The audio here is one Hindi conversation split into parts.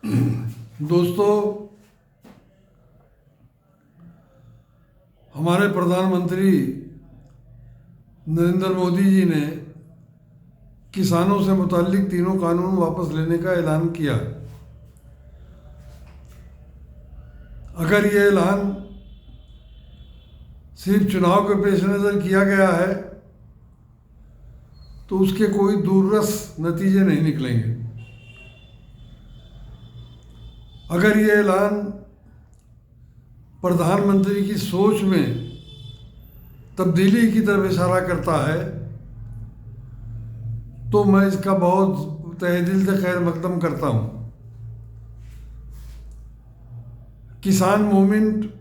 दोस्तों, हमारे प्रधानमंत्री नरेंद्र मोदी जी ने किसानों से मुताल्लिक तीनों कानून वापस लेने का ऐलान किया। अगर ये ऐलान सिर्फ चुनाव के पेश नज़र किया गया है तो उसके कोई दूररस नतीजे नहीं निकलेंगे। अगर ये ऐलान प्रधानमंत्री की सोच में तब्दीली की तरफ इशारा करता है तो मैं इसका बहुत तहे दिल से खैर मकदम करता हूँ। किसान मूवमेंट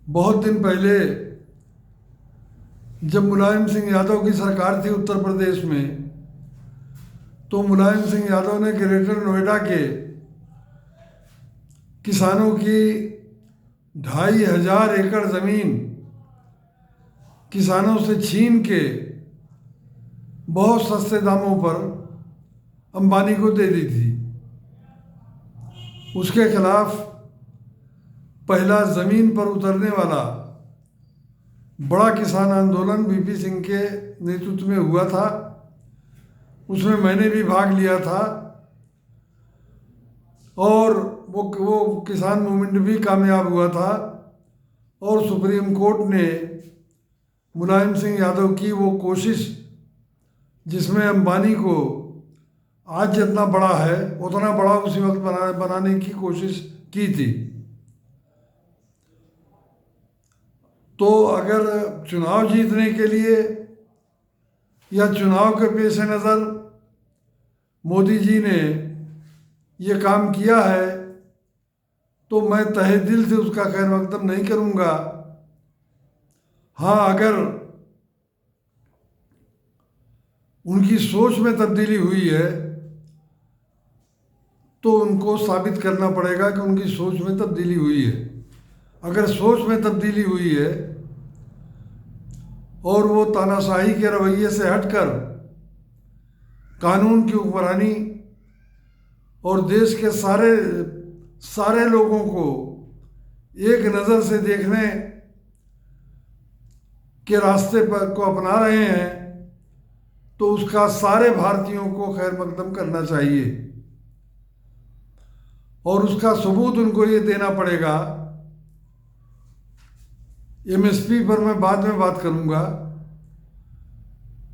बहुत दिन पहले जब मुलायम सिंह यादव की सरकार थी उत्तर प्रदेश में, तो मुलायम सिंह यादव ने ग्रेटर नोएडा के किसानों की 2500 एकड़ ज़मीन किसानों से छीन के बहुत सस्ते दामों पर अंबानी को दे दी थी। उसके खिलाफ पहला ज़मीन पर उतरने वाला बड़ा किसान आंदोलन वीपी सिंह के नेतृत्व में हुआ था। उसमें मैंने भी भाग लिया था और वो किसान मूवमेंट भी कामयाब हुआ था और सुप्रीम कोर्ट ने मुलायम सिंह यादव की वो कोशिश, जिसमें अंबानी को आज जितना बड़ा है उतना बड़ा उसी वक्त बनाने की कोशिश की थी। तो अगर चुनाव जीतने के लिए या चुनाव के पेश नज़र मोदी जी ने ये काम किया है तो मैं तहे दिल से उसका खैर मकदम नहीं करूँगा। हाँ, अगर उनकी सोच में तब्दीली हुई है तो उनको साबित करना पड़ेगा कि उनकी सोच में तब्दीली हुई है। अगर सोच में तब्दीली हुई है और वो तानाशाही के रवैये से हटकर कानून की हुक्मरानी और देश के सारे लोगों को एक नज़र से देखने के रास्ते पर को अपना रहे हैं तो उसका सारे भारतीयों को खैर मकदम करना चाहिए और उसका सबूत उनको ये देना पड़ेगा। एमएसपी पर मैं बाद में बात करूंगा।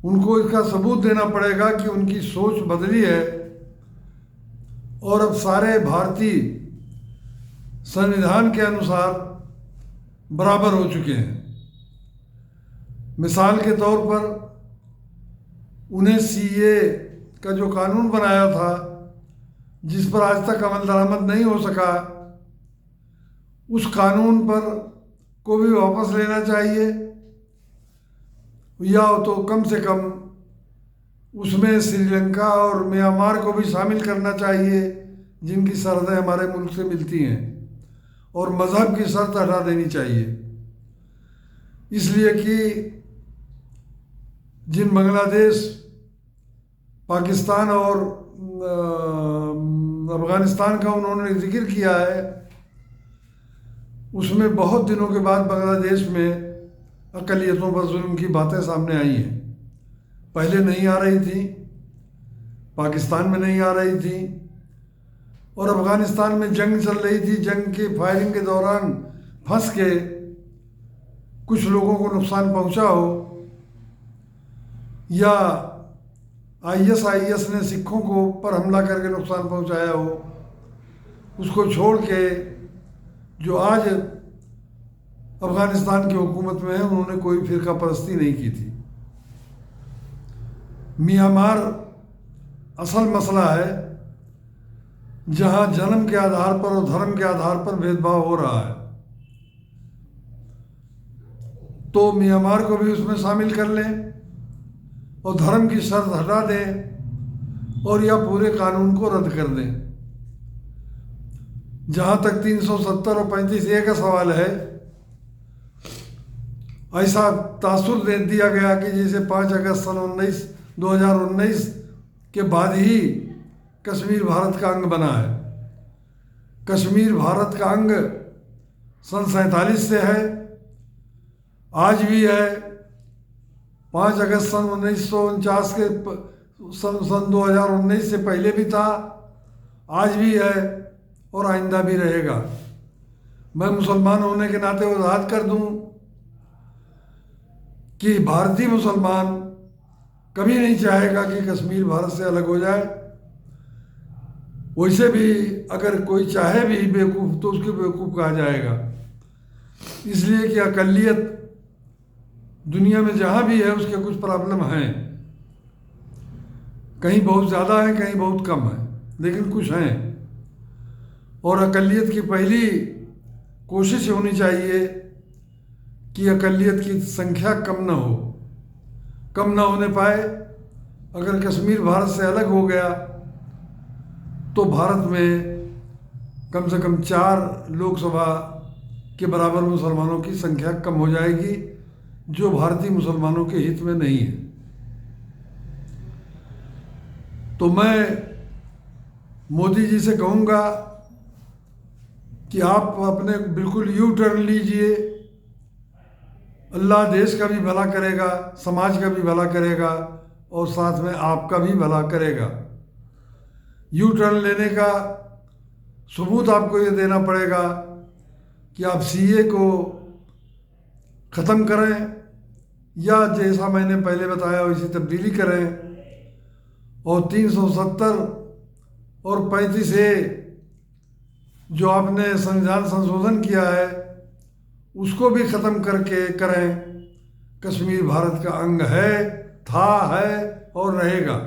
उनको इसका सबूत देना पड़ेगा कि उनकी सोच बदली है और अब सारे भारतीय संविधान के अनुसार बराबर हो चुके हैं। मिसाल के तौर पर उन्हें सीए का जो कानून बनाया था, जिस पर आज तक अमल दरामद नहीं हो सका, उस कानून पर को भी वापस लेना चाहिए या तो कम से कम उसमें श्रीलंका और म्यांमार को भी शामिल करना चाहिए, जिनकी सरहदें हमारे मुल्क से मिलती हैं, और मज़हब की शर्त हटा देनी चाहिए। इसलिए कि जिन बांग्लादेश, पाकिस्तान और अफ़गानिस्तान का उन्होंने जिक्र किया है, उसमें बहुत दिनों के बाद बांग्लादेश में अक़लियतों पर जुल्म की बातें सामने आई हैं। पहले नहीं आ रही थी, पाकिस्तान में नहीं आ रही थी और अफ़गानिस्तान में जंग चल रही थी। जंग की फायरिंग के दौरान फंस के कुछ लोगों को नुकसान पहुंचा हो या आईएस ने सिखों को पर हमला करके नुकसान पहुंचाया हो, उसको छोड़ के जो आज अफ़गानिस्तान की हुकूमत में है, उन्होंने कोई फ़िरका परस्ती नहीं की थी। म्यांमार असल मसला है जहां जन्म के आधार पर और धर्म के आधार पर भेदभाव हो रहा है, तो म्यांमार को भी उसमें शामिल कर लें और धर्म की शर्त हटा दें और या पूरे कानून को रद्द कर दें। जहां तक 370 और 35A का सवाल है, ऐसा तासुर दे दिया गया कि जैसे 5 अगस्त सन 2019 के बाद ही कश्मीर भारत का अंग बना है। कश्मीर भारत का अंग सन 47 से है, आज भी है। 5 अगस्त सन 1949 के सन 2019 से पहले भी था, आज भी है और आइंदा भी रहेगा। मैं मुसलमान होने के नाते वजाहत कर दूं कि भारतीय मुसलमान कभी नहीं चाहेगा कि कश्मीर भारत से अलग हो जाए। वैसे भी अगर कोई चाहे भी बेवकूफ़ तो उसको बेवकूफ़ कहा जाएगा, इसलिए कि अक़लियत दुनिया में जहाँ भी है उसके कुछ प्रॉब्लम हैं, कहीं बहुत ज़्यादा है, कहीं बहुत कम है, लेकिन कुछ हैं। और अक़लियत की पहली कोशिश होनी चाहिए कि अक़लियत की संख्या कम ना हो, कम ना होने पाए। अगर कश्मीर भारत से अलग हो गया तो भारत में कम से कम 4 लोकसभा के बराबर मुसलमानों की संख्या कम हो जाएगी, जो भारतीय मुसलमानों के हित में नहीं है। तो मैं मोदी जी से कहूँगा कि आप अपने बिल्कुल यू टर्न लीजिए। अल्लाह देश का भी भला करेगा, समाज का भी भला करेगा और साथ में आपका भी भला करेगा। यू टर्न लेने का सबूत आपको ये देना पड़ेगा कि आप सीए को ख़त्म करें या जैसा मैंने पहले बताया वैसी तब्दीली करें, और 370 और 35A जो आपने संविधान संशोधन किया है उसको भी ख़त्म करके करें। कश्मीर भारत का अंग है, था, है और रहेगा।